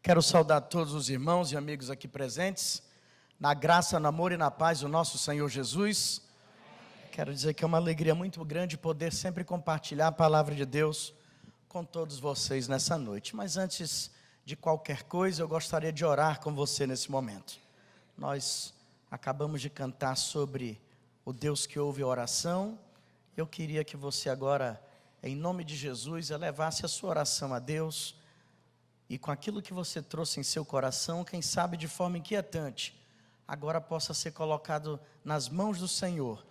Quero saudar todos os irmãos e amigos aqui presentes, na graça, no amor e na paz do nosso Senhor Jesus. Quero dizer que é uma alegria muito grande poder sempre compartilhar a palavra de Deus com todos vocês nessa noite. Mas antes de qualquer coisa, eu gostaria de orar com você nesse momento. Nós acabamos de cantar sobre o Deus que ouve a oração. Eu queria que você agora, em nome de Jesus, elevasse a sua oração a Deus. E com aquilo que você trouxe em seu coração, quem sabe de forma inquietante, agora possa ser colocado nas mãos do Senhor,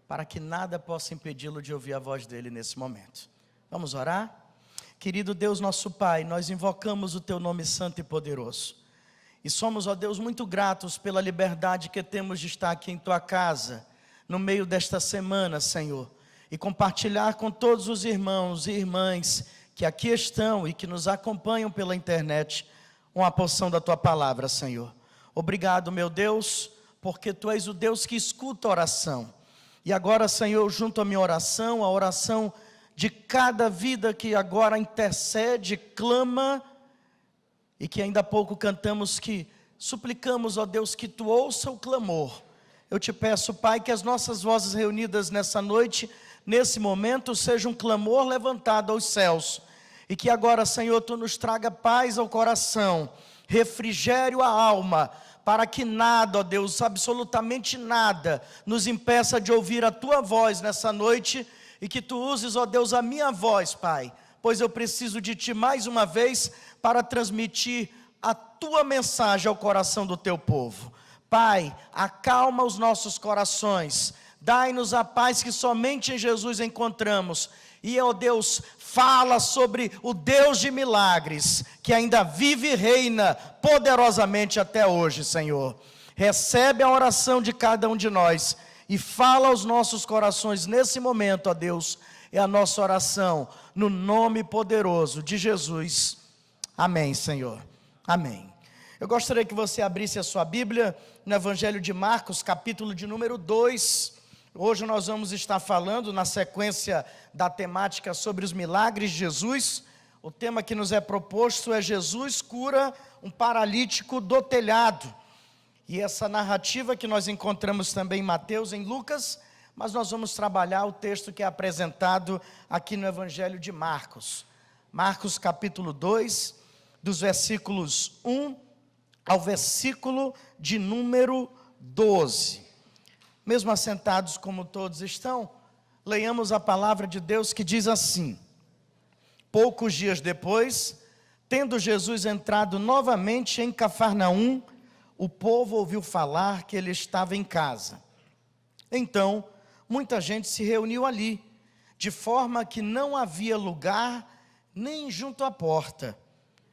para que nada possa impedi-lo de ouvir a voz dele nesse momento. Vamos orar? Querido Deus nosso Pai, nós invocamos o teu nome santo e poderoso. E somos, ó Deus, muito gratos pela liberdade que temos de estar aqui em tua casa, no meio desta semana, Senhor, e compartilhar com todos os irmãos e irmãs que aqui estão e que nos acompanham pela internet, uma porção da tua palavra, Senhor. Obrigado, meu Deus, porque tu és o Deus que escuta a oração. E agora, Senhor, junto à minha oração, a oração de cada vida que agora intercede, clama, e que ainda há pouco cantamos que suplicamos, ó Deus, que tu ouça o clamor. Eu te peço, Pai, que as nossas vozes reunidas nessa noite, nesse momento, seja um clamor levantado aos céus, e que agora, Senhor, tu nos traga paz ao coração, refrigério à alma, para que nada, ó Deus, absolutamente nada, nos impeça de ouvir a tua voz nessa noite, e que tu uses, ó Deus, a minha voz, Pai, pois eu preciso de ti mais uma vez, para transmitir a tua mensagem ao coração do teu povo. Pai, acalma os nossos corações, dai-nos a paz que somente em Jesus encontramos, e, ó Deus, fala sobre o Deus de milagres, que ainda vive e reina poderosamente até hoje, Senhor. Recebe a oração de cada um de nós, e fala aos nossos corações nesse momento, ó Deus, é a nossa oração, no nome poderoso de Jesus. Amém, Senhor. Amém. Eu gostaria que você abrisse a sua Bíblia no Evangelho de Marcos, capítulo de número 2. Hoje nós vamos estar falando na sequência da temática sobre os milagres de Jesus. O tema que nos é proposto é Jesus cura um paralítico do telhado. E essa narrativa que nós encontramos também em Mateus, em Lucas, mas nós vamos trabalhar o texto que é apresentado aqui no Evangelho de Marcos. Marcos capítulo 2, dos versículos 1 ao versículo de número 12. Mesmo assentados como todos estão, leiamos a palavra de Deus que diz assim: poucos dias depois, tendo Jesus entrado novamente em Cafarnaum, o povo ouviu falar que ele estava em casa. Então, muita gente se reuniu ali, de forma que não havia lugar nem junto à porta,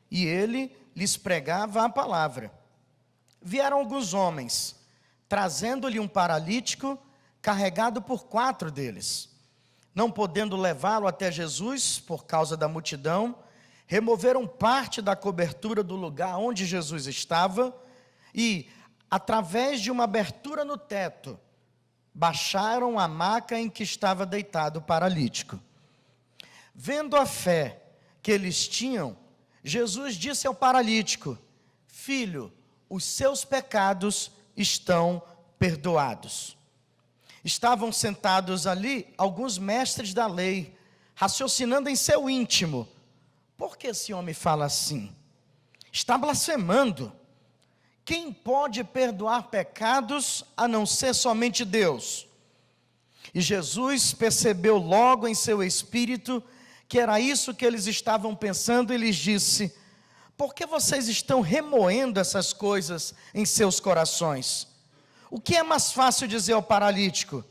e ele lhes pregava a palavra. Vieram alguns homens, trazendo-lhe um paralítico, carregado por 4 deles. Não podendo levá-lo até Jesus, por causa da multidão, removeram parte da cobertura do lugar onde Jesus estava, e, através de uma abertura no teto, baixaram a maca em que estava deitado o paralítico. Vendo a fé que eles tinham, Jesus disse ao paralítico: filho, os seus pecados estão perdoados. Estavam sentados ali alguns mestres da lei, raciocinando em seu íntimo: por que esse homem fala assim? Está blasfemando. Quem pode perdoar pecados a não ser somente Deus? E Jesus percebeu logo em seu espírito que era isso que eles estavam pensando, e lhes disse: por que vocês estão remoendo essas coisas em seus corações? O que é mais fácil dizer ao paralítico: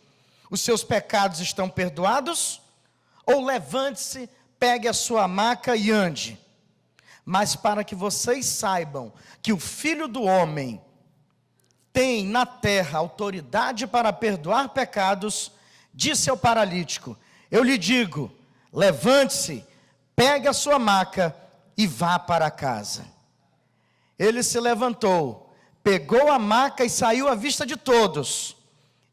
os seus pecados estão perdoados? Ou levante-se, pegue a sua maca e ande? Mas para que vocês saibam que o Filho do Homem tem na terra autoridade para perdoar pecados, disse ao paralítico: eu lhe digo, levante-se, pegue a sua maca e vá para casa. Ele se levantou, pegou a maca e saiu à vista de todos.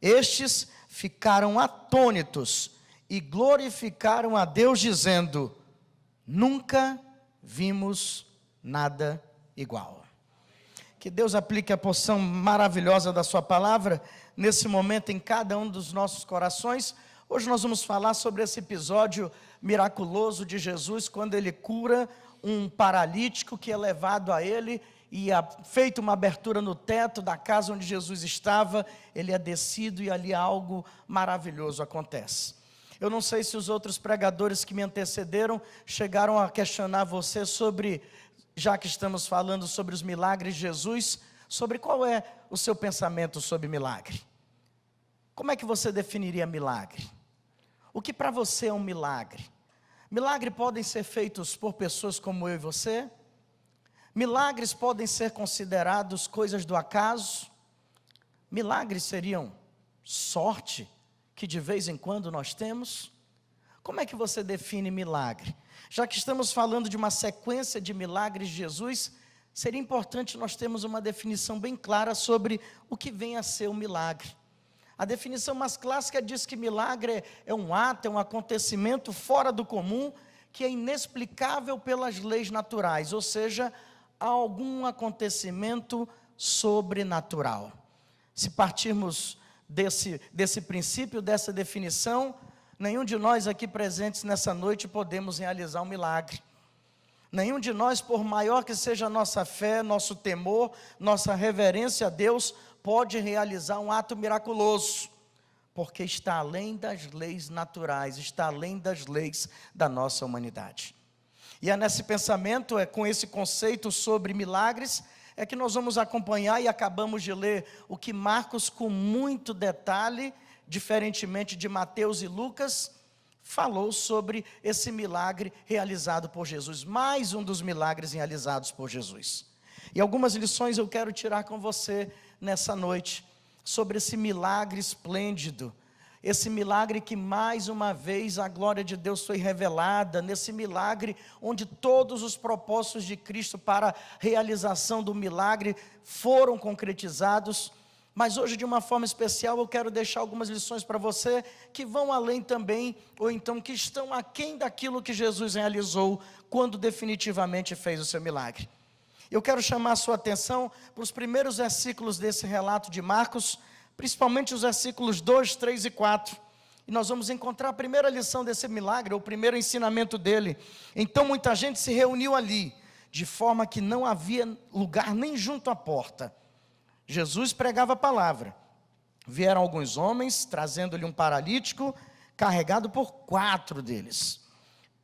Estes ficaram atônitos e glorificaram a Deus, dizendo: nunca vimos nada igual. Que Deus aplique a porção maravilhosa da sua palavra nesse momento em cada um dos nossos corações. Hoje nós vamos falar sobre esse episódio miraculoso de Jesus, quando ele cura um paralítico que é levado a ele e feita uma abertura no teto da casa onde Jesus estava, ele é descido e ali algo maravilhoso acontece. Eu não sei se os outros pregadores que me antecederam chegaram a questionar você sobre, já que estamos falando sobre os milagres de Jesus, sobre qual é o seu pensamento sobre milagre. Como é que você definiria milagre? O que para você é um milagre? Milagres podem ser feitos por pessoas como eu e você? Milagres podem ser considerados coisas do acaso? Milagres seriam sorte que de vez em quando nós temos? Como é que você define milagre? Já que estamos falando de uma sequência de milagres de Jesus, seria importante nós termos uma definição bem clara sobre o que vem a ser um milagre. A definição mais clássica diz que milagre é um ato, é um acontecimento fora do comum, que é inexplicável pelas leis naturais, ou seja, algum acontecimento sobrenatural. Se partirmos desse princípio, dessa definição, nenhum de nós aqui presentes nessa noite podemos realizar um milagre. Nenhum de nós, por maior que seja a nossa fé, nosso temor, nossa reverência a Deus, pode realizar um ato miraculoso, porque está além das leis naturais, está além das leis da nossa humanidade. E é nesse pensamento, é com esse conceito sobre milagres, é que nós vamos acompanhar e acabamos de ler o que Marcos, com muito detalhe, diferentemente de Mateus e Lucas, falou sobre esse milagre realizado por Jesus, mais um dos milagres realizados por Jesus. E algumas lições eu quero tirar com você nessa noite, sobre esse milagre esplêndido, esse milagre que mais uma vez a glória de Deus foi revelada, nesse milagre onde todos os propósitos de Cristo para a realização do milagre foram concretizados. Mas hoje, de uma forma especial, eu quero deixar algumas lições para você que vão além também, ou então que estão aquém daquilo que Jesus realizou quando definitivamente fez o seu milagre. Eu quero chamar a sua atenção para os primeiros versículos desse relato de Marcos, principalmente os versículos 2, 3 e 4. E nós vamos encontrar a primeira lição desse milagre, o primeiro ensinamento dele. Então muita gente se reuniu ali, de forma que não havia lugar nem junto à porta. Jesus pregava a palavra. Vieram alguns homens, trazendo-lhe um paralítico, carregado por 4 deles.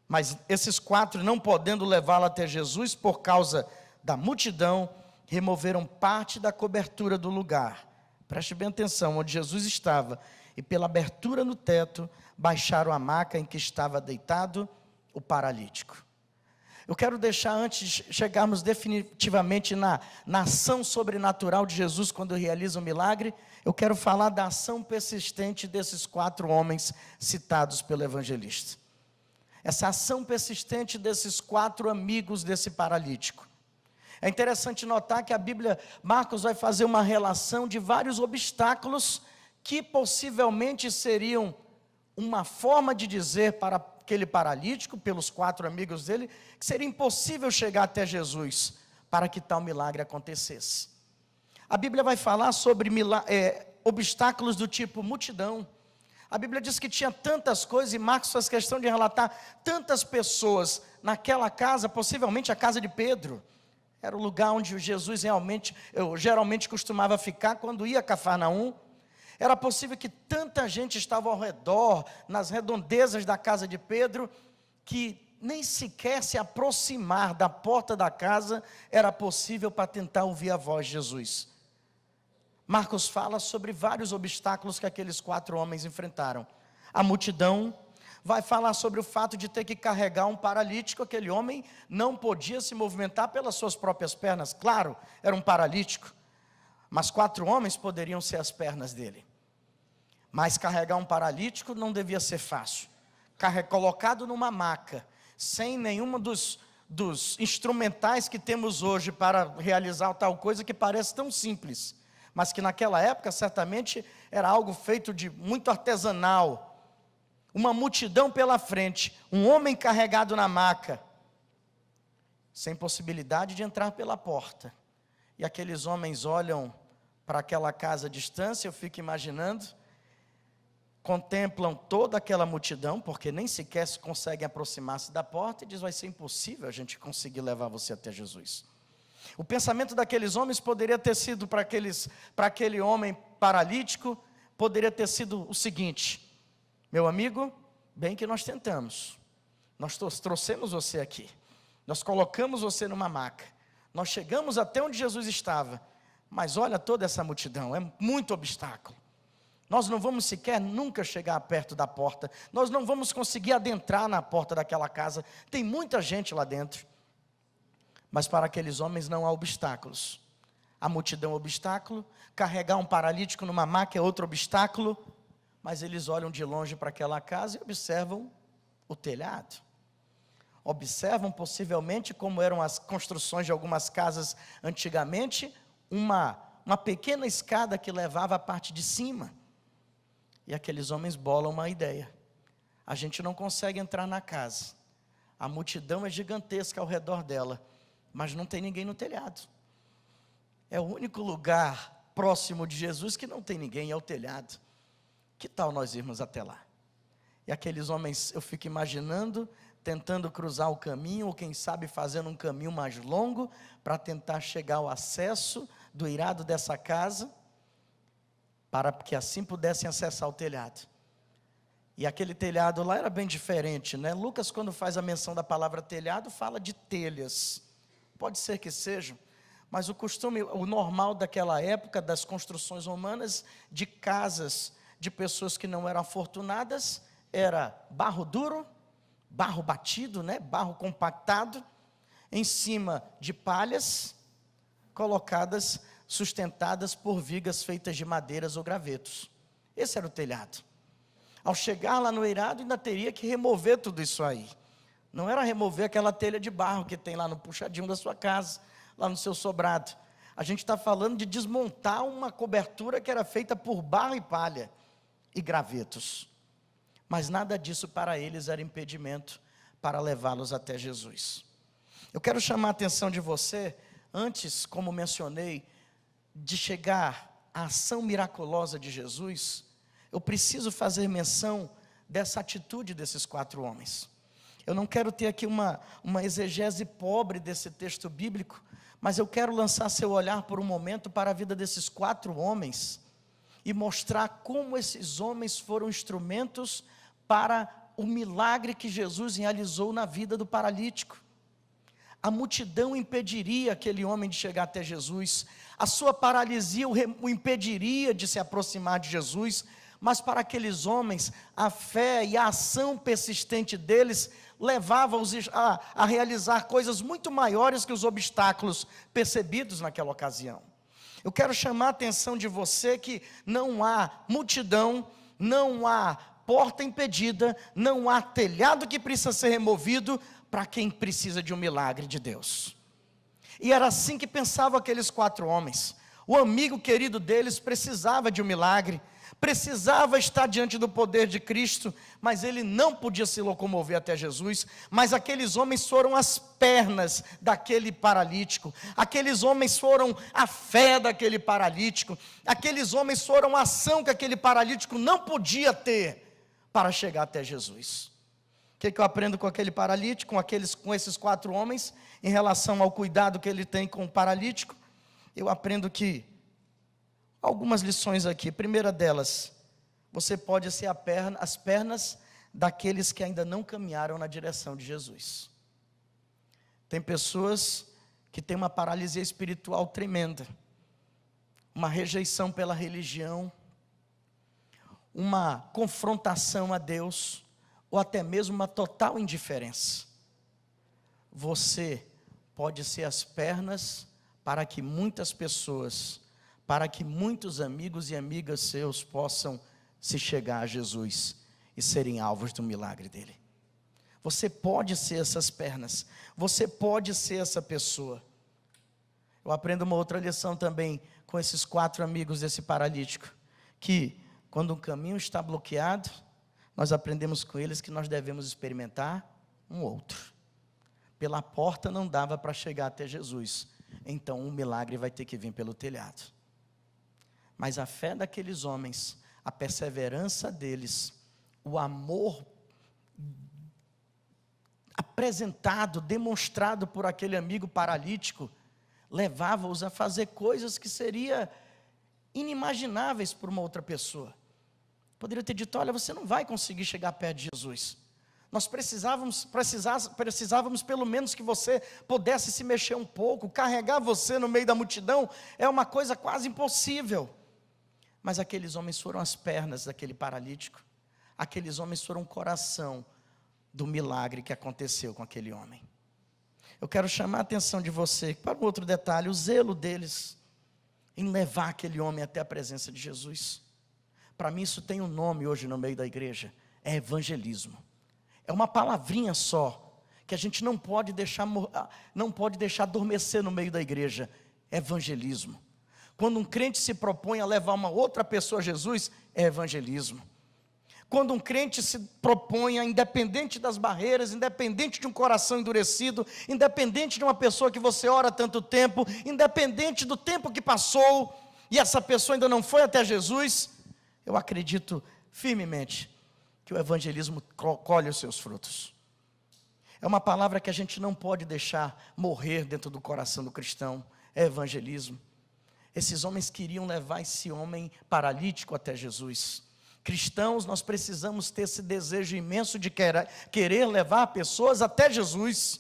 Mas esses 4, não podendo levá-lo até Jesus, por causa da multidão, removeram parte da cobertura do lugar. Preste bem atenção, onde Jesus estava, e pela abertura no teto, baixaram a maca em que estava deitado o paralítico. Eu quero deixar, antes de chegarmos definitivamente na ação sobrenatural de Jesus, quando realiza um milagre, eu quero falar da ação persistente desses 4 homens citados pelo evangelista. Essa ação persistente desses 4 amigos desse paralítico. É interessante notar que a Bíblia, Marcos vai fazer uma relação de vários obstáculos que possivelmente seriam uma forma de dizer para aquele paralítico, pelos 4 amigos dele, que seria impossível chegar até Jesus para que tal milagre acontecesse. A Bíblia vai falar sobre obstáculos do tipo multidão. A Bíblia diz que tinha tantas coisas, e Marcos faz questão de relatar tantas pessoas naquela casa, possivelmente a casa de Pedro. Era o lugar onde Jesus geralmente costumava ficar quando ia a Cafarnaum. Era possível que tanta gente estava ao redor, nas redondezas da casa de Pedro, que nem sequer se aproximar da porta da casa era possível para tentar ouvir a voz de Jesus. Marcos fala sobre vários obstáculos que aqueles 4 homens enfrentaram. A multidão. Vai falar sobre o fato de ter que carregar um paralítico. Aquele homem não podia se movimentar pelas suas próprias pernas. Claro, era um paralítico, mas 4 homens poderiam ser as pernas dele. Mas carregar um paralítico não devia ser fácil. Colocado numa maca, sem nenhuma dos instrumentais que temos hoje para realizar tal coisa que parece tão simples, mas que naquela época certamente era algo feito de muito artesanal. Uma multidão pela frente, um homem carregado na maca, sem possibilidade de entrar pela porta. E aqueles homens olham para aquela casa à distância, eu fico imaginando, contemplam toda aquela multidão, porque nem sequer se conseguem aproximar-se da porta, e diz: vai ser impossível a gente conseguir levar você até Jesus. O pensamento daqueles homens poderia ter sido, para aquele homem paralítico, poderia ter sido o seguinte: meu amigo, bem que nós tentamos, nós trouxemos você aqui, nós colocamos você numa maca, nós chegamos até onde Jesus estava, mas olha toda essa multidão, é muito obstáculo. Nós não vamos sequer nunca chegar perto da porta, nós não vamos conseguir adentrar na porta daquela casa, tem muita gente lá dentro. Mas para aqueles homens não há obstáculos. A multidão é um obstáculo, carregar um paralítico numa maca é outro obstáculo, mas eles olham de longe para aquela casa e observam o telhado. Observam possivelmente como eram as construções de algumas casas antigamente, uma pequena escada que levava à parte de cima. E aqueles homens bolam uma ideia: a gente não consegue entrar na casa, a multidão é gigantesca ao redor dela, mas não tem ninguém no telhado. É o único lugar próximo de Jesus que não tem ninguém, é o telhado. Que tal nós irmos até lá? E aqueles homens, eu fico imaginando, tentando cruzar o caminho, ou quem sabe fazendo um caminho mais longo, para tentar chegar ao acesso do eirado dessa casa, para que assim pudessem acessar o telhado. E aquele telhado lá era bem diferente, né? Lucas, quando faz a menção da palavra telhado, fala de telhas. Pode ser que sejam, mas o costume, o normal daquela época, das construções romanas, de casas de pessoas que não eram afortunadas, era barro duro, barro batido, né? Barro compactado, em cima de palhas, colocadas, sustentadas por vigas feitas de madeiras ou gravetos. Esse era o telhado. Ao chegar lá no eirado, ainda teria que remover tudo isso aí. Não era remover aquela telha de barro que tem lá no puxadinho da sua casa, lá no seu sobrado. A gente está falando de desmontar uma cobertura que era feita por barro e palha e gravetos. Mas nada disso para eles era impedimento para levá-los até Jesus. Eu quero chamar a atenção de você, antes, como mencionei, de chegar à ação miraculosa de Jesus, eu preciso fazer menção dessa atitude desses 4 homens. Eu não quero ter aqui uma exegese pobre desse texto bíblico, mas eu quero lançar seu olhar por um momento para a vida desses 4 homens, e mostrar como esses homens foram instrumentos para o milagre que Jesus realizou na vida do paralítico. A multidão impediria aquele homem de chegar até Jesus, a sua paralisia o impediria de se aproximar de Jesus, mas para aqueles homens, a fé e a ação persistente deles levava-os a realizar coisas muito maiores que os obstáculos percebidos naquela ocasião. Eu quero chamar a atenção de você que não há multidão, não há porta impedida, não há telhado que precisa ser removido para quem precisa de um milagre de Deus. E era assim que pensavam aqueles 4 homens. O amigo querido deles precisava de um milagre, precisava estar diante do poder de Cristo, mas ele não podia se locomover até Jesus. Mas aqueles homens foram as pernas daquele paralítico, aqueles homens foram a fé daquele paralítico, aqueles homens foram a ação que aquele paralítico não podia ter para chegar até Jesus. O que eu aprendo com aquele paralítico, com esses 4 homens, em relação ao cuidado que ele tem com o paralítico? Eu aprendo que algumas lições aqui. Primeira delas, você pode ser as pernas daqueles que ainda não caminharam na direção de Jesus. Tem pessoas que têm uma paralisia espiritual tremenda, uma rejeição pela religião, uma confrontação a Deus, ou até mesmo uma total indiferença. Você pode ser as pernas para que muitas pessoas, para que muitos amigos e amigas seus possam se chegar a Jesus e serem alvos do milagre dele. Você pode ser essas pernas, você pode ser essa pessoa. Eu aprendo uma outra lição também com esses 4 amigos desse paralítico, que quando um caminho está bloqueado, nós aprendemos com eles que nós devemos experimentar um outro. Pela porta não dava para chegar até Jesus. Então o milagre vai ter que vir pelo telhado. Mas a fé daqueles homens, a perseverança deles, o amor apresentado, demonstrado por aquele amigo paralítico, levava-os a fazer coisas que seriam inimagináveis por uma outra pessoa. Poderia ter dito: olha, você não vai conseguir chegar perto de Jesus. Nós precisávamos pelo menos que você pudesse se mexer um pouco. Carregar você no meio da multidão é uma coisa quase impossível. Mas aqueles homens foram as pernas daquele paralítico. Aqueles homens foram o coração do milagre que aconteceu com aquele homem. Eu quero chamar a atenção de você para um outro detalhe: o zelo deles em levar aquele homem até a presença de Jesus. Para mim isso tem um nome hoje no meio da igreja: é evangelismo. É uma palavrinha só, que a gente não pode deixar adormecer no meio da igreja: evangelismo. Quando um crente se propõe a levar uma outra pessoa a Jesus, é evangelismo. Quando um crente se propõe, independente das barreiras, independente de um coração endurecido, independente de uma pessoa que você ora há tanto tempo, independente do tempo que passou, e essa pessoa ainda não foi até Jesus, eu acredito firmemente que o evangelismo colhe os seus frutos. É uma palavra que a gente não pode deixar morrer dentro do coração do cristão: é evangelismo. Esses homens queriam levar esse homem paralítico até Jesus. Cristãos, nós precisamos ter esse desejo imenso de querer levar pessoas até Jesus.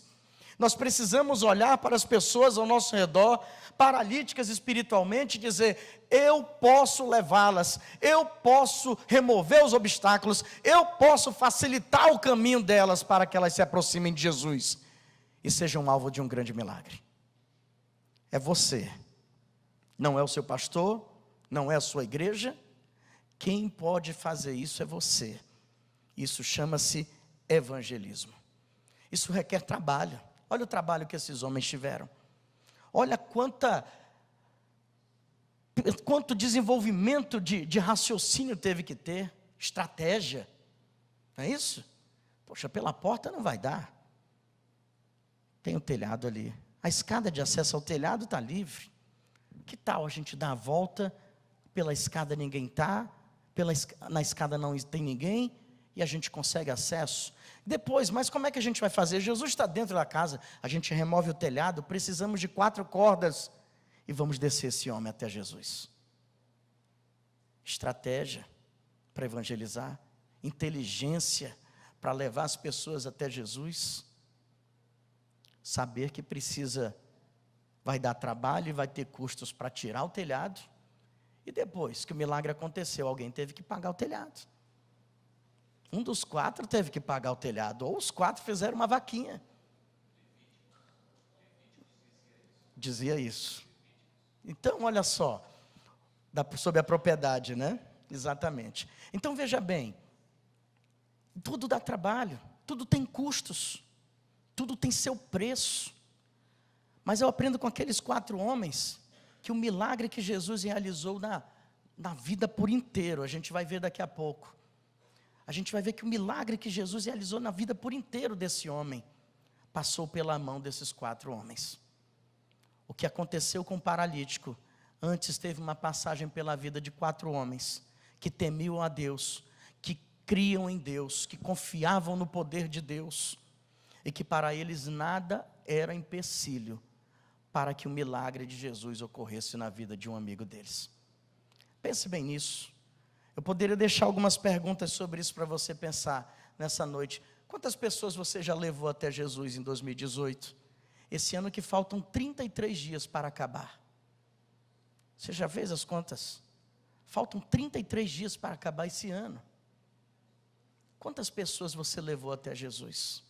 Nós precisamos olhar para as pessoas ao nosso redor, paralíticas espiritualmente, e dizer: eu posso levá-las, eu posso remover os obstáculos, eu posso facilitar o caminho delas para que elas se aproximem de Jesus e sejam alvo de um grande milagre. É você, não é o seu pastor, não é a sua igreja. Quem pode fazer isso é você. Isso chama-se evangelismo. Isso requer trabalho. Olha o trabalho que esses homens tiveram. Olha quanto desenvolvimento de raciocínio teve que ter, estratégia. Não é isso? Poxa, pela porta não vai dar. Tem o telhado ali. A escada de acesso ao telhado está livre. Que tal a gente dar a volta? Pela escada ninguém está. Na escada não tem ninguém, e a gente consegue acesso. Depois, mas como é que a gente vai fazer? Jesus está dentro da casa, a gente remove o telhado, precisamos de 4 cordas, e vamos descer esse homem até Jesus. Estratégia para evangelizar, inteligência para levar as pessoas até Jesus. Saber que vai dar trabalho e vai ter custos para tirar o telhado. E depois que o milagre aconteceu, alguém teve que pagar o telhado. Um dos 4 teve que pagar o telhado, ou os 4 fizeram uma vaquinha. Dizia isso. Então, olha só, sobre a propriedade, né? Exatamente. Então, veja bem, tudo dá trabalho, tudo tem custos, tudo tem seu preço. Mas eu aprendo com aqueles 4 homens, que o milagre que Jesus realizou na vida por inteiro, a gente vai ver daqui a pouco. A gente vai ver que o milagre que Jesus realizou na vida por inteiro desse homem, passou pela mão desses 4 homens. O que aconteceu com o paralítico, antes teve uma passagem pela vida de 4 homens, que temiam a Deus, que criam em Deus, que confiavam no poder de Deus, e que para eles nada era empecilho, para que o milagre de Jesus ocorresse na vida de um amigo deles. Pense bem nisso. Eu poderia deixar algumas perguntas sobre isso para você pensar nessa noite. Quantas pessoas você já levou até Jesus em 2018? Esse ano que faltam 33 dias para acabar. Você já fez as contas? Faltam 33 dias para acabar esse ano. Quantas pessoas você levou até Jesus?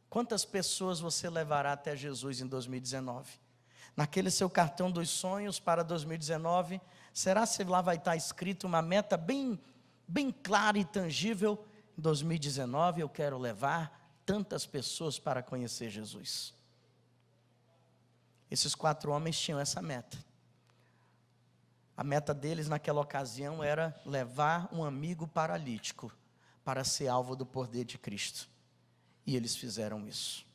Quantas pessoas você levará até Jesus em 2019? Naquele seu cartão dos sonhos para 2019, será que lá vai estar escrito uma meta bem clara e tangível? Em 2019 eu quero levar tantas pessoas para conhecer Jesus. Esses 4 homens tinham essa meta. A meta deles naquela ocasião era levar um amigo paralítico para ser alvo do poder de Cristo. E eles fizeram isso.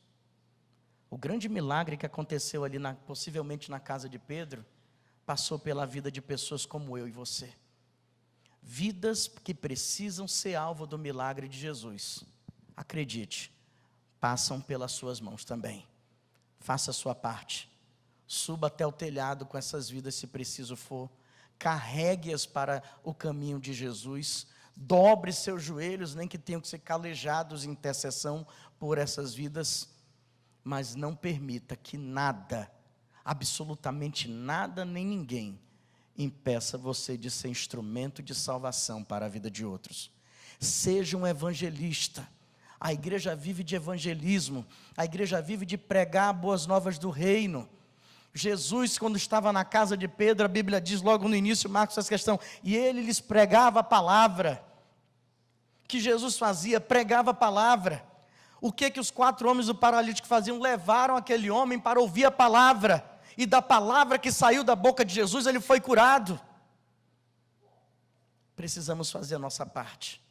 O grande milagre que aconteceu ali, possivelmente na casa de Pedro, passou pela vida de pessoas como eu e você. Vidas que precisam ser alvo do milagre de Jesus. Acredite, passam pelas suas mãos também. Faça a sua parte. Suba até o telhado com essas vidas se preciso for. Carregue-as para o caminho de Jesus. Dobre seus joelhos, nem que tenham que ser calejados em intercessão por essas vidas. Mas não permita que nada, absolutamente nada, nem ninguém, impeça você de ser instrumento de salvação para a vida de outros. Seja um evangelista. A igreja vive de evangelismo. A igreja vive de pregar boas novas do reino. Jesus, quando estava na casa de Pedro, a Bíblia diz logo no início, Marcos, essa questão, e ele lhes pregava a palavra. O que Jesus fazia? Pregava a palavra. O que os 4 homens do paralítico faziam? Levaram aquele homem para ouvir a palavra. E da palavra que saiu da boca de Jesus, ele foi curado. Precisamos fazer a nossa parte.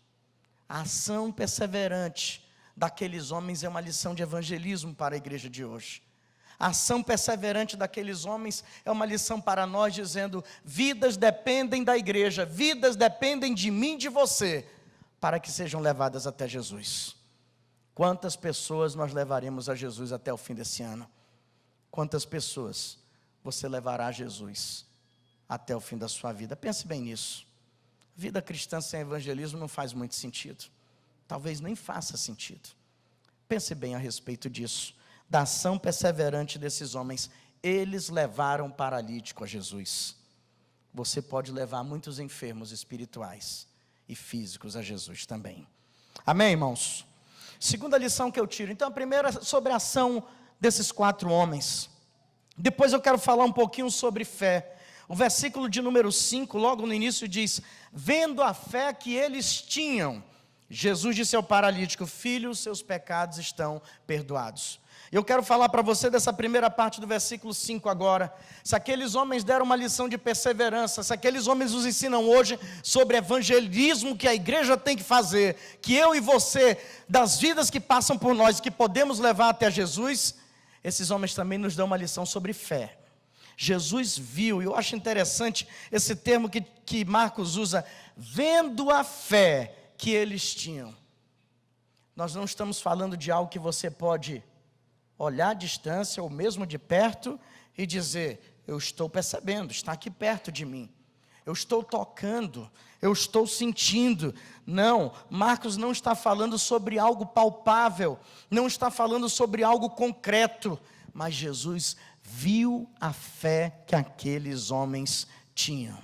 A ação perseverante daqueles homens é uma lição de evangelismo para a igreja de hoje. A ação perseverante daqueles homens é uma lição para nós, dizendo: vidas dependem da igreja, vidas dependem de mim, de você, para que sejam levadas até Jesus. Quantas pessoas nós levaremos a Jesus até o fim desse ano? Quantas pessoas você levará a Jesus até o fim da sua vida? Pense bem nisso. Vida cristã sem evangelismo não faz muito sentido. Talvez nem faça sentido. Pense bem a respeito disso. Da ação perseverante desses homens, eles levaram o paralítico a Jesus. Você pode levar muitos enfermos espirituais e físicos a Jesus também. Amém, irmãos? Segunda lição que eu tiro. Então, a primeira é sobre a ação desses 4 homens. Depois eu quero falar um pouquinho sobre fé. O versículo de número 5, logo no início diz: vendo a fé que eles tinham, Jesus disse ao paralítico: filho, seus pecados estão perdoados. Eu quero falar para você dessa primeira parte do versículo 5 agora. Se aqueles homens deram uma lição de perseverança, se aqueles homens nos ensinam hoje sobre evangelismo que a igreja tem que fazer, que eu e você, das vidas que passam por nós, que podemos levar até Jesus, esses homens também nos dão uma lição sobre fé. Jesus viu, e eu acho interessante esse termo que Marcos usa, vendo a fé que eles tinham. Nós não estamos falando de algo que você pode olhar à distância ou mesmo de perto e dizer: eu estou percebendo, está aqui perto de mim, eu estou tocando, eu estou sentindo. Não, Marcos não está falando sobre algo palpável, não está falando sobre algo concreto, mas Jesus viu a fé que aqueles homens tinham.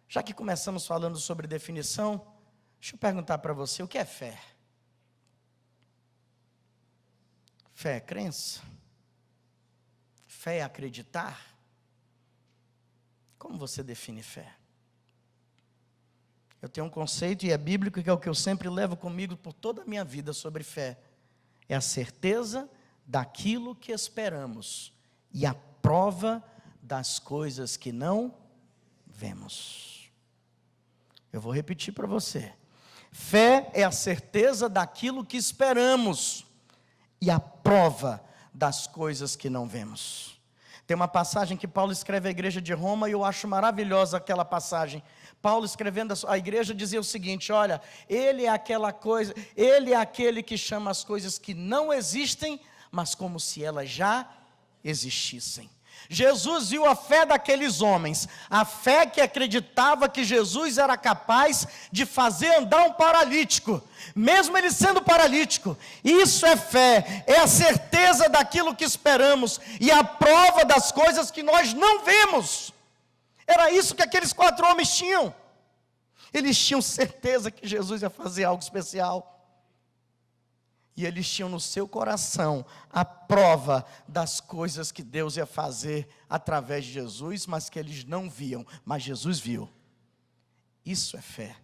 Já que começamos falando sobre definição, deixa eu perguntar para você: o que é fé? Fé é crença? Fé é acreditar? Como você define fé? Eu tenho um conceito, e é bíblico, que é o que eu sempre levo comigo por toda a minha vida sobre fé. É a certeza daquilo que esperamos e a prova das coisas que não vemos. Eu vou repetir para você. Fé é a certeza daquilo que esperamos e a prova das coisas que não vemos. Tem uma passagem que Paulo escreve à igreja de Roma, e eu acho maravilhosa aquela passagem. Paulo escrevendo a igreja dizia o seguinte: olha, ele é aquela coisa, ele é aquele que chama as coisas que não existem, mas como se elas já existissem. Jesus viu a fé daqueles homens, a fé que acreditava que Jesus era capaz de fazer andar um paralítico, mesmo ele sendo paralítico. Isso é fé, é a certeza daquilo que esperamos e a prova das coisas que nós não vemos. Era isso que aqueles 4 homens tinham. Eles tinham certeza que Jesus ia fazer algo especial. E eles tinham no seu coração a prova das coisas que Deus ia fazer através de Jesus, mas que eles não viam, mas Jesus viu. Isso é fé.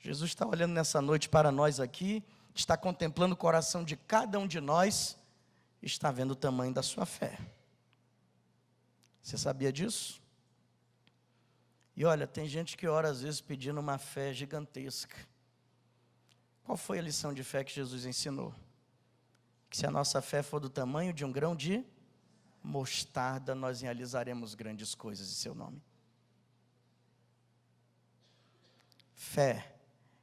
Jesus está olhando nessa noite para nós aqui, está contemplando o coração de cada um de nós, está vendo o tamanho da sua fé. Você sabia disso? E olha, tem gente que ora às vezes pedindo uma fé gigantesca. Qual foi a lição de fé que Jesus ensinou? Que se a nossa fé for do tamanho de um grão de mostarda, nós realizaremos grandes coisas em seu nome. Fé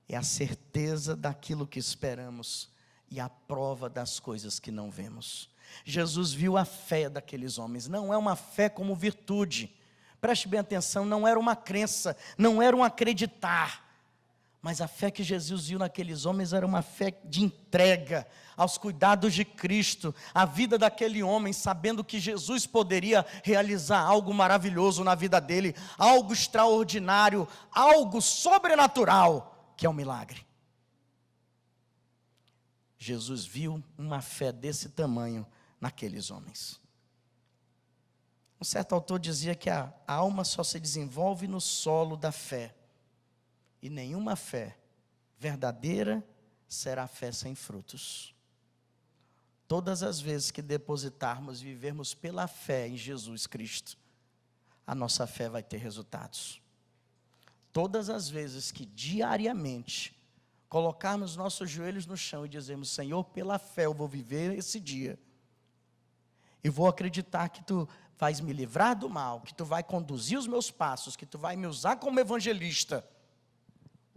é a certeza daquilo que esperamos e a prova das coisas que não vemos. Jesus viu a fé daqueles homens. Não é uma fé como virtude. Preste bem atenção, não era uma crença, não era um acreditar. Mas a fé que Jesus viu naqueles homens era uma fé de entrega aos cuidados de Cristo. A vida daquele homem, sabendo que Jesus poderia realizar algo maravilhoso na vida dele, algo extraordinário, algo sobrenatural, que é um milagre. Jesus viu uma fé desse tamanho naqueles homens. Um certo autor dizia que a alma só se desenvolve no solo da fé. E nenhuma fé verdadeira será fé sem frutos. Todas as vezes que depositarmos e vivermos pela fé em Jesus Cristo, a nossa fé vai ter resultados. Todas as vezes que diariamente colocarmos nossos joelhos no chão e dizermos: Senhor, pela fé eu vou viver esse dia, e vou acreditar que Tu vais me livrar do mal, que Tu vai conduzir os meus passos, que Tu vai me usar como evangelista,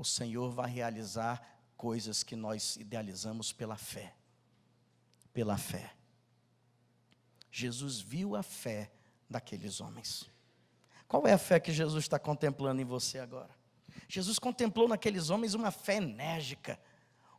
o Senhor vai realizar coisas que nós idealizamos pela fé. Pela fé. Jesus viu a fé daqueles homens. Qual é a fé que Jesus está contemplando em você agora? Jesus contemplou naqueles homens uma fé enérgica,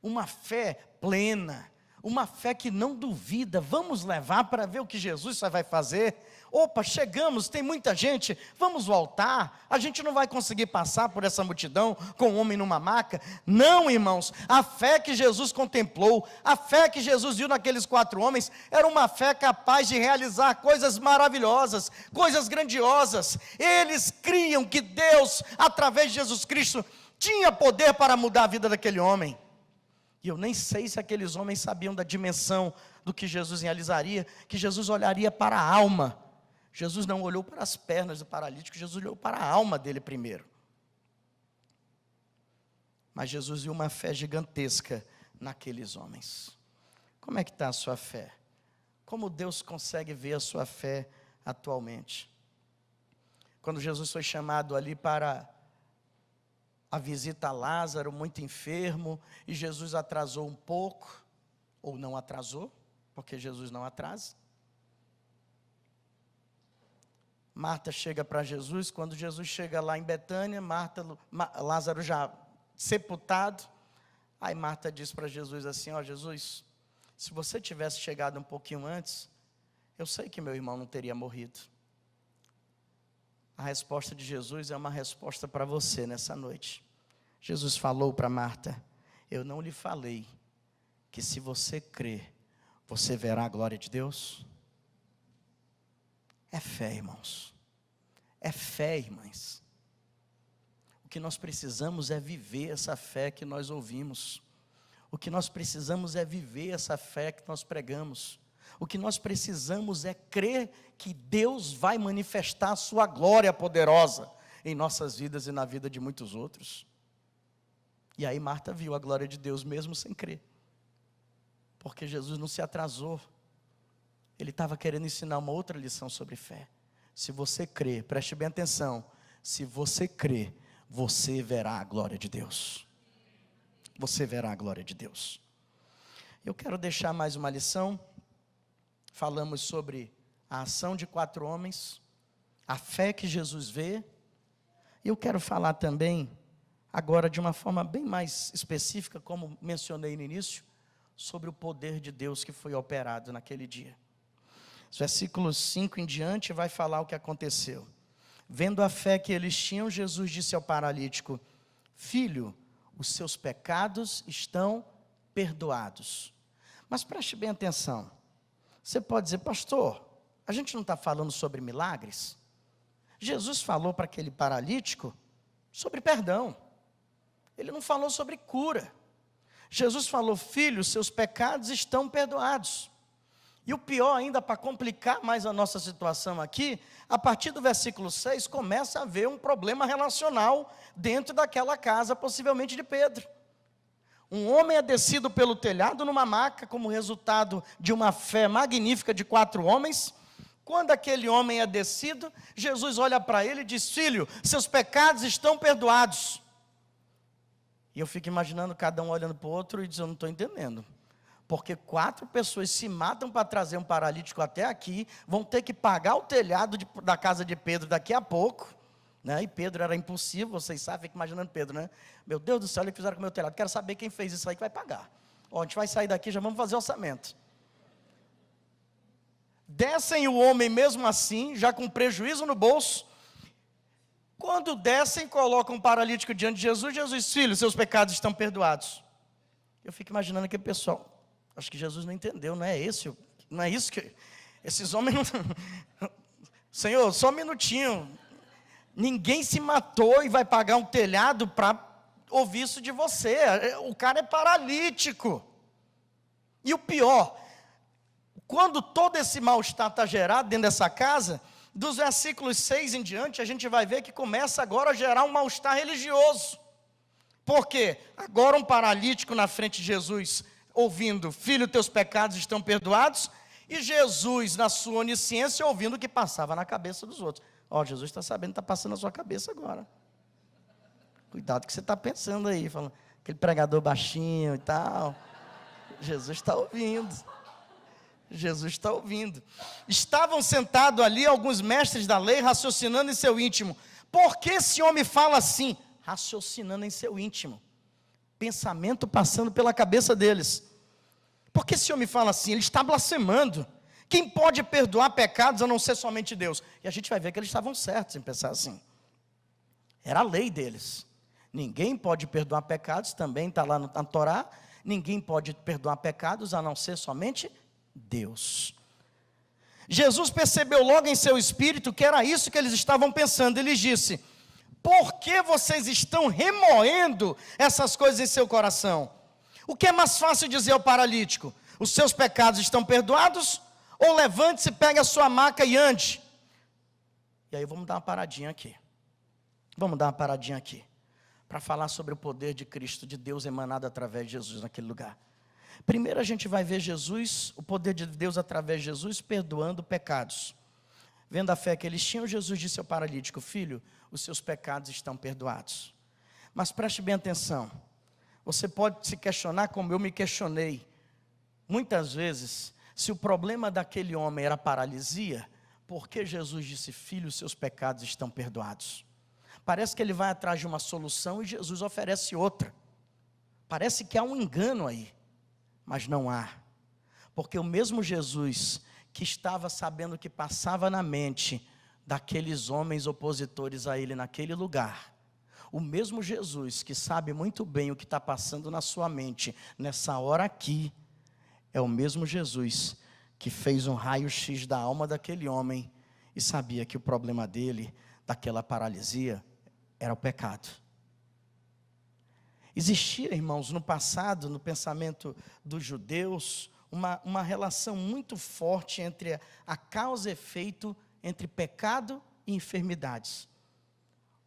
uma fé plena, uma fé que não duvida. Vamos levar para ver o que Jesus vai fazer. Opa, chegamos, tem muita gente, vamos voltar. A gente não vai conseguir passar por essa multidão com um homem numa maca. Não, irmãos, a fé que Jesus contemplou, a fé que Jesus viu naqueles 4 homens, era uma fé capaz de realizar coisas maravilhosas, coisas grandiosas. Eles criam que Deus, através de Jesus Cristo, tinha poder para mudar a vida daquele homem. E eu nem sei se aqueles homens sabiam da dimensão do que Jesus realizaria, que Jesus olharia para a alma. Jesus não olhou para as pernas do paralítico, Jesus olhou para a alma dele primeiro. Mas Jesus viu uma fé gigantesca naqueles homens. Como é que está a sua fé? Como Deus consegue ver a sua fé atualmente? Quando Jesus foi chamado ali para a visita a Lázaro, muito enfermo, e Jesus atrasou um pouco, ou não atrasou, porque Jesus não atrasa. Marta chega para Jesus. Quando Jesus chega lá em Betânia, Lázaro já sepultado. Aí Marta diz para Jesus assim: ó, Jesus, se você tivesse chegado um pouquinho antes, eu sei que meu irmão não teria morrido. A resposta de Jesus é uma resposta para você nessa noite. Jesus falou para Marta: eu não lhe falei que se você crer, você verá a glória de Deus? É fé, irmãos. É fé, irmãs. O que nós precisamos é viver essa fé que nós ouvimos. O que nós precisamos é viver essa fé que nós pregamos. O que nós precisamos é crer que Deus vai manifestar a sua glória poderosa em nossas vidas e na vida de muitos outros. E aí Marta viu a glória de Deus mesmo sem crer. Porque Jesus não se atrasou. Ele estava querendo ensinar uma outra lição sobre fé. Se você crer, preste bem atenção, se você crer, você verá a glória de Deus. Você verá a glória de Deus. Eu quero deixar mais uma lição. Falamos sobre a ação de 4 homens, a fé que Jesus vê. E eu quero falar também, agora de uma forma bem mais específica, como mencionei no início, sobre o poder de Deus que foi operado naquele dia. Os versículos 5 em diante vai falar o que aconteceu. Vendo a fé que eles tinham, Jesus disse ao paralítico: filho, os seus pecados estão perdoados. Mas preste bem atenção. Você pode dizer: pastor, a gente não está falando sobre milagres? Jesus falou para aquele paralítico sobre perdão. Ele não falou sobre cura. Jesus falou: filho, seus pecados estão perdoados. E o pior ainda, para complicar mais a nossa situação aqui, a partir do versículo 6, começa a haver um problema relacional dentro daquela casa, possivelmente de Pedro. Um homem é descido pelo telhado numa maca, como resultado de uma fé magnífica de 4 homens. Quando aquele homem é descido, Jesus olha para ele e diz: filho, seus pecados estão perdoados. E eu fico imaginando cada um olhando para o outro e dizendo: eu não estou entendendo. Porque 4 pessoas se matam para trazer um paralítico até aqui, vão ter que pagar o telhado da casa de Pedro daqui a pouco. Né? E Pedro era impulsivo, vocês sabem, fica imaginando Pedro, né? Meu Deus do céu, olha o que fizeram com o meu telhado, quero saber quem fez isso aí que vai pagar. Ó, a gente vai sair daqui, já vamos fazer orçamento. Descem o homem mesmo assim, já com prejuízo no bolso. Quando descem, colocam um paralítico diante de Jesus. Jesus: filho, seus pecados estão perdoados. Eu fico imaginando aquele pessoal, acho que Jesus não entendeu, não é isso que esses homens não... Senhor, só um minutinho, ninguém se matou e vai pagar um telhado para ouvir isso de você. O cara é paralítico. E o pior, quando todo esse mal-estar está gerado dentro dessa casa, dos versículos 6 em diante, a gente vai ver que começa agora a gerar um mal-estar religioso. Por quê? Agora um paralítico na frente de Jesus, ouvindo: filho, teus pecados estão perdoados, e Jesus, na sua onisciência, ouvindo o que passava na cabeça dos outros. Ó, Jesus está sabendo, está passando na sua cabeça agora. Cuidado que você está pensando aí, falando, aquele pregador baixinho e tal. Jesus está ouvindo. Jesus está ouvindo. Estavam sentados ali alguns mestres da lei, raciocinando em seu íntimo: por que esse homem fala assim? Raciocinando em seu íntimo, pensamento passando pela cabeça deles. Por que esse homem fala assim? Ele está blasfemando. Quem pode perdoar pecados a não ser somente Deus? E a gente vai ver que eles estavam certos em pensar assim. Era a lei deles. Ninguém pode perdoar pecados, também está lá na Torá. Ninguém pode perdoar pecados a não ser somente Deus. Jesus percebeu logo em seu espírito que era isso que eles estavam pensando. Ele disse: por que vocês estão remoendo essas coisas em seu coração? O que é mais fácil dizer ao paralítico? Os seus pecados estão perdoados? Ou levante-se, pegue a sua maca e ande? E aí vamos dar uma paradinha aqui. Para falar sobre o poder de Cristo, de Deus emanado através de Jesus naquele lugar. Primeiro a gente vai ver Jesus, o poder de Deus através de Jesus, perdoando pecados. Vendo a fé que eles tinham, Jesus disse ao paralítico: filho, os seus pecados estão perdoados. Mas preste bem atenção. Você pode se questionar como eu me questionei. Muitas vezes, se o problema daquele homem era paralisia, por que Jesus disse: filho, os seus pecados estão perdoados? Parece que ele vai atrás de uma solução e Jesus oferece outra. Parece que há um engano aí, mas não há. Porque o mesmo Jesus que estava sabendo o que passava na mente daqueles homens opositores a ele naquele lugar, o mesmo Jesus que sabe muito bem o que está passando na sua mente nessa hora aqui, é o mesmo Jesus que fez um raio-x da alma daquele homem e sabia que o problema dele, daquela paralisia, era o pecado. Existia, irmãos, no passado, no pensamento dos judeus, uma relação muito forte entre a causa e efeito entre pecado e enfermidades.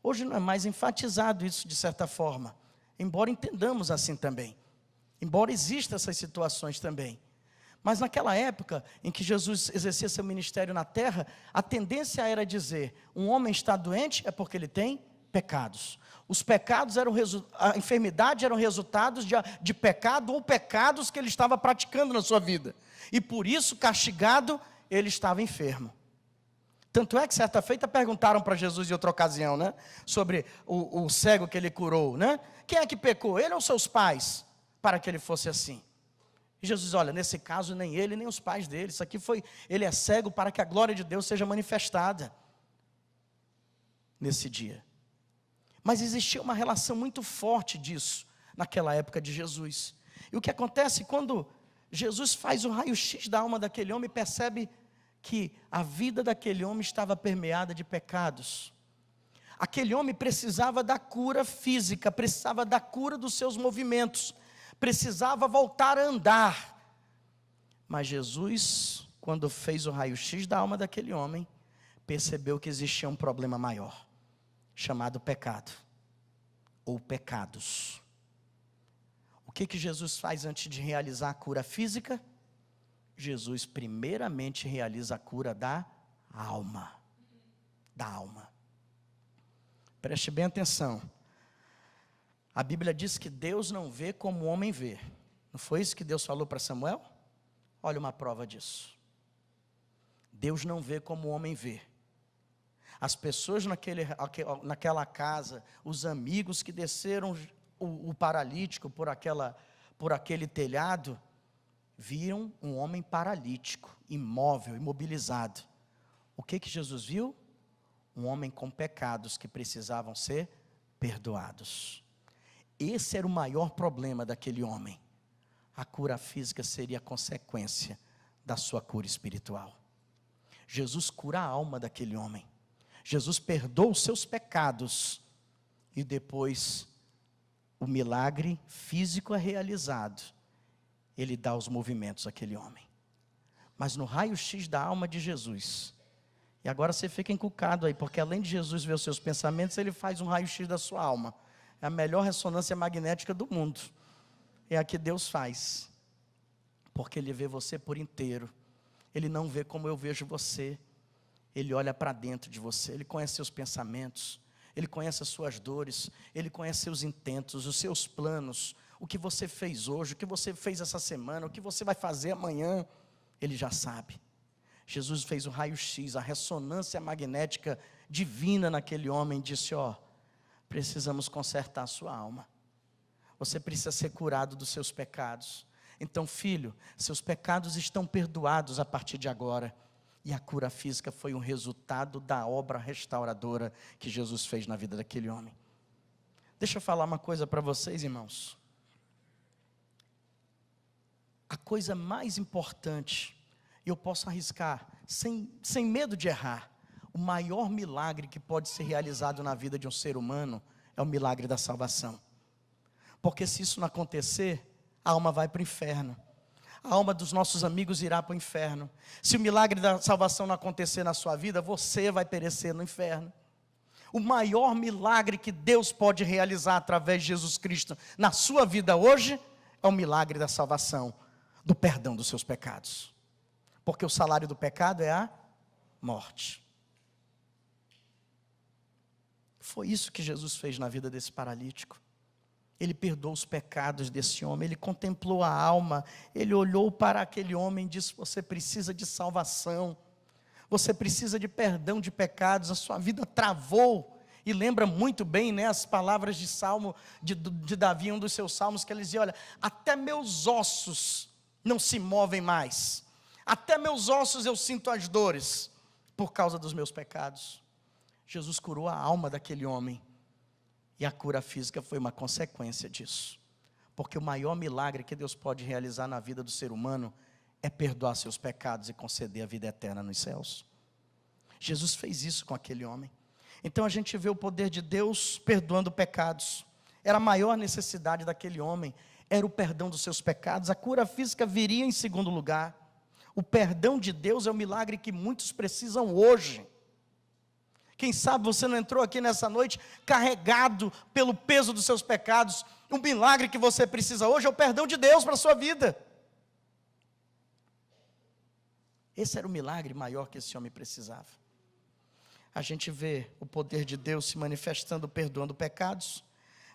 Hoje não é mais enfatizado isso de certa forma, embora entendamos assim também, embora existam essas situações também. Mas naquela época em que Jesus exercia seu ministério na terra, a tendência era dizer: um homem está doente é porque ele tem pecados. Os pecados a enfermidade eram resultados de pecado ou pecados que ele estava praticando na sua vida. E por isso, castigado, ele estava enfermo. Tanto é que certa feita perguntaram para Jesus em outra ocasião, né? Sobre o cego que ele curou, né? Quem é que pecou? Ele ou seus pais? Para que ele fosse assim. E Jesus: olha, nesse caso nem ele nem os pais dele. Isso aqui ele é cego para que a glória de Deus seja manifestada nesse dia. Mas existia uma relação muito forte disso naquela época de Jesus. E o que acontece quando Jesus faz o raio-x da alma daquele homem e percebe que a vida daquele homem estava permeada de pecados. Aquele homem precisava da cura física, precisava da cura dos seus movimentos, precisava voltar a andar. Mas Jesus, quando fez o raio-x da alma daquele homem, percebeu que existia um problema maior, chamado pecado, ou pecados. O O que Jesus faz antes de realizar a cura física? Jesus primeiramente realiza a cura da alma. Da alma. Preste bem atenção. A Bíblia diz que Deus não vê como o homem vê. Não foi isso que Deus falou para Samuel? Olha uma prova disso. Deus não vê como o homem vê. As pessoas naquela casa, os amigos que desceram o paralítico por aquele telhado, viram um homem paralítico, imóvel, imobilizado. O que Jesus viu? Um homem com pecados que precisavam ser perdoados. Esse era o maior problema daquele homem. A cura física seria consequência da sua cura espiritual. Jesus cura a alma daquele homem. Jesus perdoa os seus pecados. E depois, o milagre físico é realizado. Ele dá os movimentos àquele homem. Mas no raio-x da alma de Jesus. E agora você fica encucado aí, porque além de Jesus ver os seus pensamentos, ele faz um raio-x da sua alma. É a melhor ressonância magnética do mundo. É a que Deus faz. Porque Ele vê você por inteiro. Ele não vê como eu vejo você. Ele olha para dentro de você. Ele conhece seus pensamentos. Ele conhece as suas dores. Ele conhece seus intentos, os seus planos. O que você fez hoje, o que você fez essa semana, o que você vai fazer amanhã. Ele já sabe. Jesus fez o raio-x, a ressonância magnética divina naquele homem. Disse, precisamos consertar a sua alma. Você precisa ser curado dos seus pecados. Então, filho, seus pecados estão perdoados a partir de agora. E a cura física foi um resultado da obra restauradora que Jesus fez na vida daquele homem. Deixa eu falar uma coisa para vocês, irmãos. A coisa mais importante, e eu posso arriscar, sem medo de errar, o maior milagre que pode ser realizado na vida de um ser humano é o milagre da salvação. Porque se isso não acontecer, a alma vai para o inferno. A alma dos nossos amigos irá para o inferno. Se o milagre da salvação não acontecer na sua vida, você vai perecer no inferno. O maior milagre que Deus pode realizar através de Jesus Cristo na sua vida hoje é o milagre da salvação, do perdão dos seus pecados. Porque o salário do pecado é a morte. Foi isso que Jesus fez na vida desse paralítico. Ele perdoou os pecados desse homem, ele contemplou a alma, ele olhou para aquele homem e disse, você precisa de salvação, você precisa de perdão de pecados, a sua vida travou. E lembra muito bem, né, as palavras de Salmo, de Davi, um dos seus salmos, que ele dizia, olha, até meus ossos não se movem mais, até meus ossos eu sinto as dores, por causa dos meus pecados. Jesus curou a alma daquele homem. E a cura física foi uma consequência disso. Porque o maior milagre que Deus pode realizar na vida do ser humano é perdoar seus pecados e conceder a vida eterna nos céus. Jesus fez isso com aquele homem. Então a gente vê o poder de Deus perdoando pecados. Era a maior necessidade daquele homem, era o perdão dos seus pecados. A cura física viria em segundo lugar. O perdão de Deus é o milagre que muitos precisam hoje. Quem sabe você não entrou aqui nessa noite carregado pelo peso dos seus pecados. O milagre que você precisa hoje é o perdão de Deus para a sua vida. Esse era o milagre maior que esse homem precisava. A gente vê o poder de Deus se manifestando, perdoando pecados.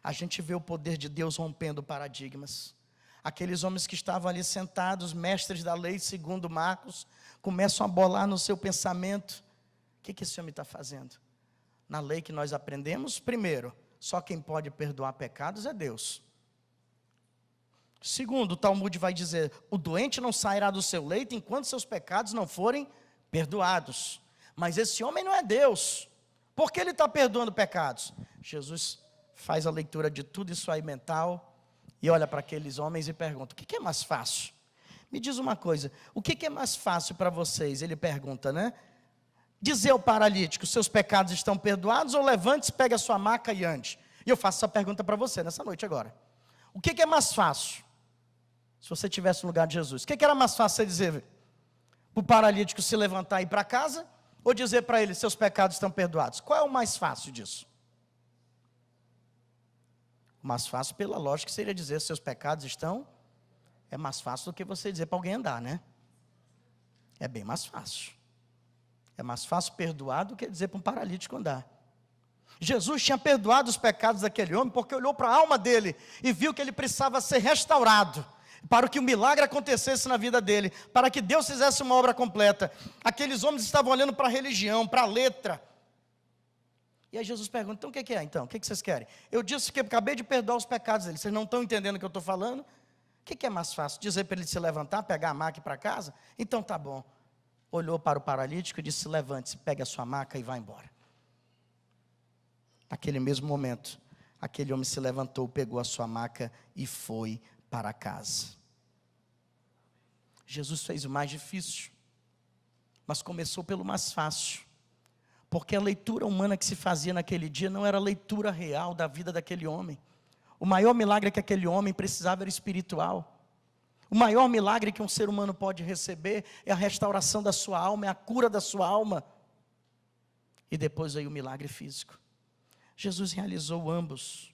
A gente vê o poder de Deus rompendo paradigmas. Aqueles homens que estavam ali sentados, mestres da lei, segundo Marcos, começam a bolar no seu pensamento. O que esse homem está fazendo? Na lei que nós aprendemos, primeiro, só quem pode perdoar pecados é Deus. Segundo, o Talmud vai dizer, o doente não sairá do seu leito enquanto seus pecados não forem perdoados. Mas esse homem não é Deus. Por que ele está perdoando pecados? Jesus faz a leitura de tudo isso aí mental e olha para aqueles homens e pergunta, o que é mais fácil? Me diz uma coisa, o que é mais fácil para vocês? Ele pergunta, né? Dizer ao paralítico, seus pecados estão perdoados, ou levante-se, pegue a sua maca e ande. E eu faço essa pergunta para você nessa noite agora. O que é mais fácil? Se você estivesse no lugar de Jesus, o que era mais fácil você dizer para o paralítico se levantar e ir para casa, ou dizer para ele, seus pecados estão perdoados? Qual é o mais fácil disso? O Mais fácil, pela lógica, seria dizer: seus pecados estão... É mais fácil do que você dizer para alguém andar, né? É bem mais fácil. É mais fácil perdoar do que dizer para um paralítico andar. Jesus tinha perdoado os pecados daquele homem porque olhou para a alma dele e viu que ele precisava ser restaurado, para que o milagre acontecesse na vida dele, para que Deus fizesse uma obra completa. Aqueles homens estavam olhando para a religião, para a letra. E aí Jesus pergunta: então o que é então? O que vocês querem? Eu disse que eu acabei de perdoar os pecados deles. Vocês não estão entendendo o que eu estou falando? O que é mais fácil? Dizer para ele se levantar, pegar a maca e ir para casa? Então tá bom. Olhou para o paralítico e disse: levante-se, pegue a sua maca e vá embora. Naquele mesmo momento, aquele homem se levantou, pegou a sua maca e foi para casa. Jesus fez o mais difícil, mas começou pelo mais fácil, porque a leitura humana que se fazia naquele dia não era a leitura real da vida daquele homem. O maior milagre que aquele homem precisava era espiritual. O maior milagre que um ser humano pode receber é a restauração da sua alma, é a cura da sua alma. E depois veio o milagre físico. Jesus realizou ambos.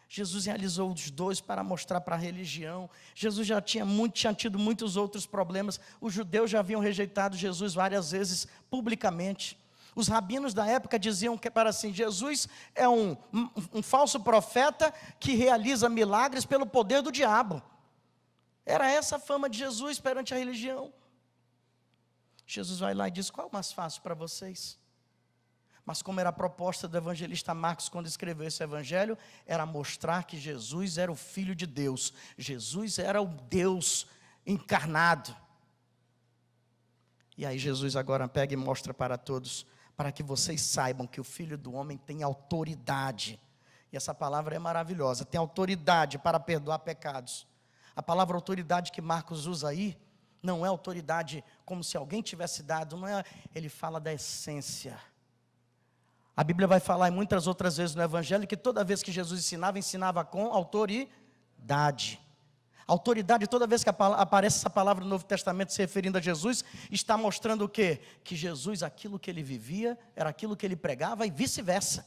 Jesus realizou os dois para mostrar para a religião. Jesus já tinha tido muitos outros problemas. Os judeus já haviam rejeitado Jesus várias vezes publicamente. Os rabinos da época diziam que para assim: Jesus é um falso profeta que realiza milagres pelo poder do diabo. Era essa a fama de Jesus perante a religião. Jesus vai lá e diz: qual é o mais fácil para vocês? Mas como era a proposta do evangelista Marcos quando escreveu esse evangelho, era mostrar que Jesus era o Filho de Deus. Jesus era o Deus encarnado. E aí Jesus agora pega e mostra para todos, para que vocês saibam que o Filho do Homem tem autoridade. E essa palavra é maravilhosa, tem autoridade para perdoar pecados. A palavra autoridade que Marcos usa aí, não é autoridade como se alguém tivesse dado, não é, ele fala da essência. A Bíblia vai falar em muitas outras vezes no Evangelho que toda vez que Jesus ensinava com autoridade. Autoridade, toda vez que aparece essa palavra no Novo Testamento se referindo a Jesus, está mostrando o quê? Que Jesus, aquilo que ele vivia, era aquilo que ele pregava e vice-versa.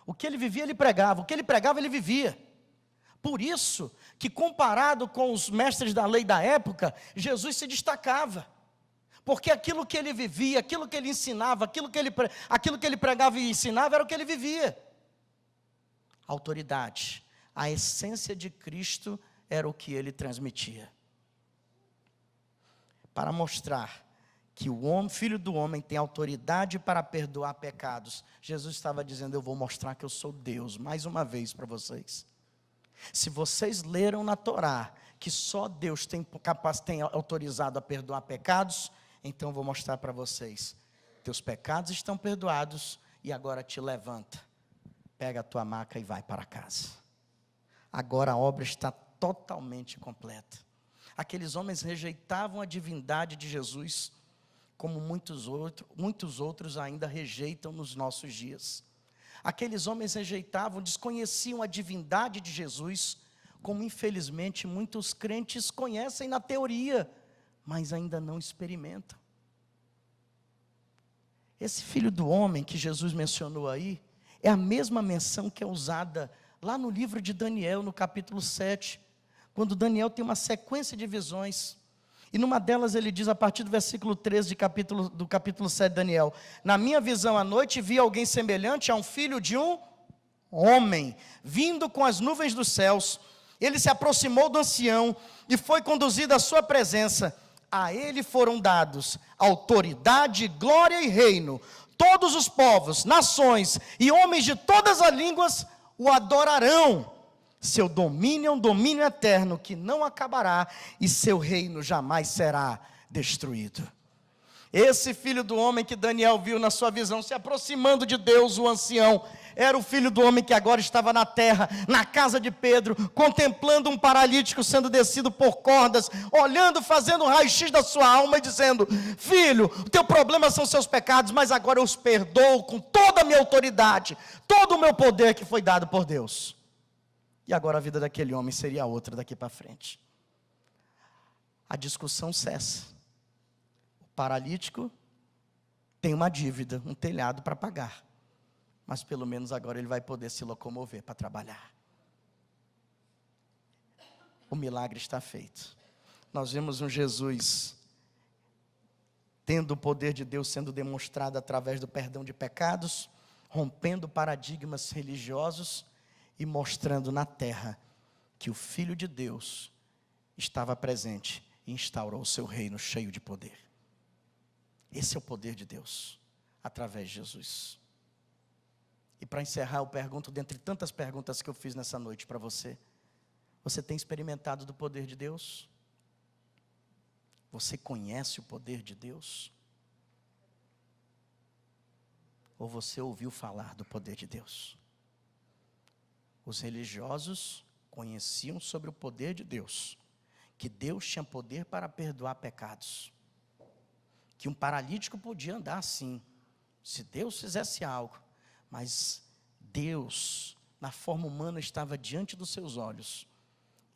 O que ele vivia, ele pregava. O que ele pregava, ele vivia. Por isso que, comparado com os mestres da lei da época, Jesus se destacava. Porque aquilo que ele vivia, aquilo que ele ensinava, aquilo que ele pregava e ensinava, era o que ele vivia. Autoridade, a essência de Cristo era o que ele transmitia. Para mostrar que o Filho do Homem tem autoridade para perdoar pecados, Jesus estava dizendo: eu vou mostrar que eu sou Deus, mais uma vez para vocês. Se vocês leram na Torá que só Deus tem autorizado a perdoar pecados, então eu vou mostrar para vocês: teus pecados estão perdoados e agora te levanta, pega a tua maca e vai para casa. Agora a obra está totalmente completa. Aqueles homens rejeitavam a divindade de Jesus, como muitos outros ainda rejeitam nos nossos dias. Aqueles homens rejeitavam, desconheciam a divindade de Jesus, como infelizmente muitos crentes conhecem na teoria, mas ainda não experimentam. Esse Filho do Homem que Jesus mencionou aí, é a mesma menção que é usada lá no livro de Daniel, no capítulo 7, quando Daniel tem uma sequência de visões, e numa delas ele diz, a partir do versículo 13 do capítulo 7 de Daniel: na minha visão à noite vi alguém semelhante a um filho de um homem, vindo com as nuvens dos céus. Ele se aproximou do ancião e foi conduzido à sua presença. A ele foram dados autoridade, glória e reino. Todos os povos, nações e homens de todas as línguas o adorarão. Seu domínio é um domínio eterno que não acabará, e seu reino jamais será destruído. Esse Filho do Homem que Daniel viu na sua visão, se aproximando de Deus, o ancião, era o Filho do Homem que agora estava na terra, na casa de Pedro, contemplando um paralítico sendo descido por cordas, olhando, fazendo um raio-x da sua alma e dizendo: filho, o teu problema são seus pecados, mas agora eu os perdoo com toda a minha autoridade, todo o meu poder que foi dado por Deus. E agora a vida daquele homem seria outra daqui para frente. A discussão cessa. O paralítico tem uma dívida, um telhado para pagar, mas pelo menos agora ele vai poder se locomover para trabalhar. o milagre está feito. Nós vemos um Jesus tendo o poder de Deus sendo demonstrado através do perdão de pecados, rompendo paradigmas religiosos e mostrando na terra que o Filho de Deus estava presente e instaurou o seu reino cheio de poder. Esse é o poder de Deus, através de Jesus. E para encerrar, eu pergunto, dentre tantas perguntas que eu fiz nessa noite para você, você tem experimentado do poder de Deus? Você conhece o poder de Deus? Ou você ouviu falar do poder de Deus? Os religiosos conheciam sobre o poder de Deus, que Deus tinha poder para perdoar pecados, que um paralítico podia andar assim, se Deus fizesse algo, mas Deus, na forma humana, estava diante dos seus olhos.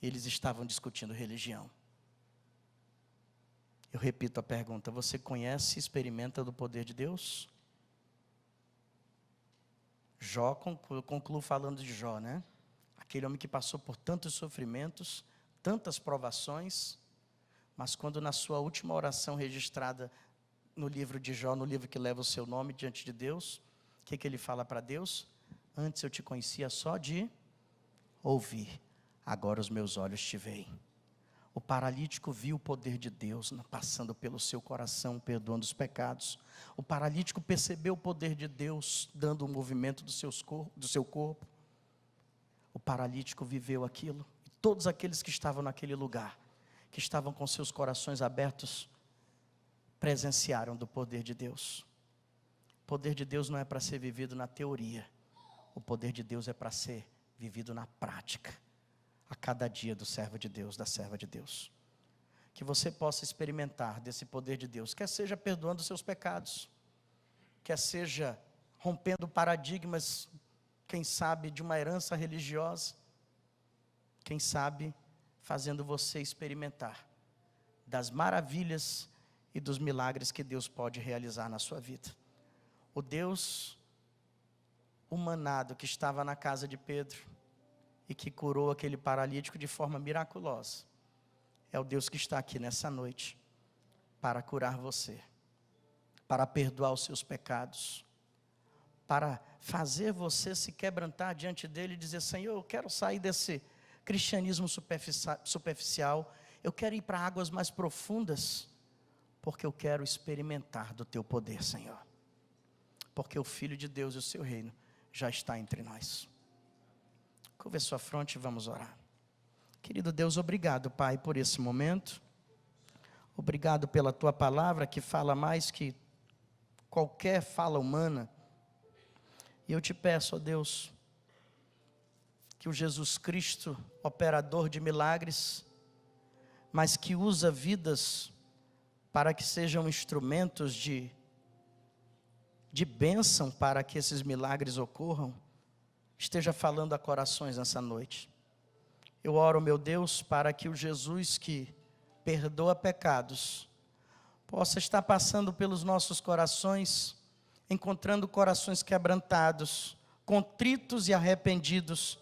Eles estavam discutindo religião. Eu repito a pergunta: você conhece e experimenta do poder de Deus? Jó, eu concluo falando de Jó, né? Aquele homem que passou por tantos sofrimentos, tantas provações, mas quando na sua última oração registrada no livro de Jó, no livro que leva o seu nome diante de Deus, o que ele fala para Deus? Antes eu te conhecia só de ouvir, agora os meus olhos te veem. O paralítico viu o poder de Deus passando pelo seu coração, perdoando os pecados. O paralítico percebeu o poder de Deus dando o movimento do seu corpo. O paralítico viveu aquilo. E todos aqueles que estavam naquele lugar, que estavam com seus corações abertos, presenciaram do poder de Deus. O poder de Deus não é para ser vivido na teoria. O poder de Deus é para ser vivido na prática. A cada dia do servo de Deus, da serva de Deus. Que você possa experimentar desse poder de Deus, quer seja perdoando os seus pecados, quer seja rompendo paradigmas, quem sabe de uma herança religiosa, quem sabe fazendo você experimentar das maravilhas e dos milagres que Deus pode realizar na sua vida. O Deus humanado que estava na casa de Pedro e que curou aquele paralítico de forma miraculosa, é o Deus que está aqui nessa noite para curar você, para perdoar os seus pecados, para fazer você se quebrantar diante dele e dizer: Senhor, eu quero sair desse cristianismo superficial, eu quero ir para águas mais profundas, porque eu quero experimentar do teu poder, Senhor, porque o Filho de Deus e o seu reino já está entre nós. Curva a sua fronte e vamos orar. Querido Deus, obrigado, Pai, por esse momento. Obrigado pela tua palavra que fala mais que qualquer fala humana. E eu te peço, ó Deus, que o Jesus Cristo, operador de milagres, mas que usa vidas para que sejam instrumentos de bênção para que esses milagres ocorram, esteja falando a corações nessa noite. Eu oro, meu Deus, para que o Jesus que perdoa pecados possa estar passando pelos nossos corações, encontrando corações quebrantados, contritos e arrependidos,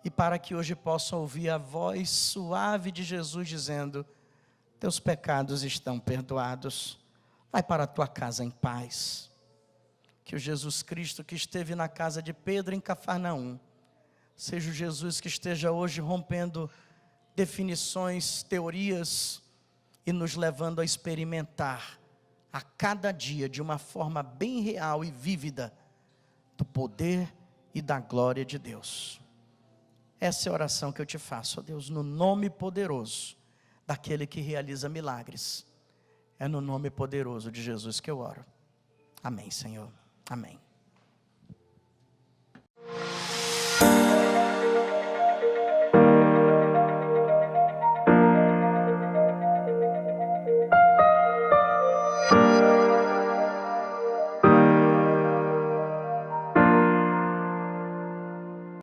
e para que hoje possam ouvir a voz suave de Jesus dizendo: teus pecados estão perdoados, vai para a tua casa em paz. Que o Jesus Cristo que esteve na casa de Pedro em Cafarnaum, seja o Jesus que esteja hoje rompendo definições, teorias, e nos levando a experimentar a cada dia de uma forma bem real e vívida do poder e da glória de Deus. Essa é a oração que eu te faço, ó Deus, no nome poderoso daquele que realiza milagres. É no nome poderoso de Jesus que eu oro. Amém, Senhor. Amém.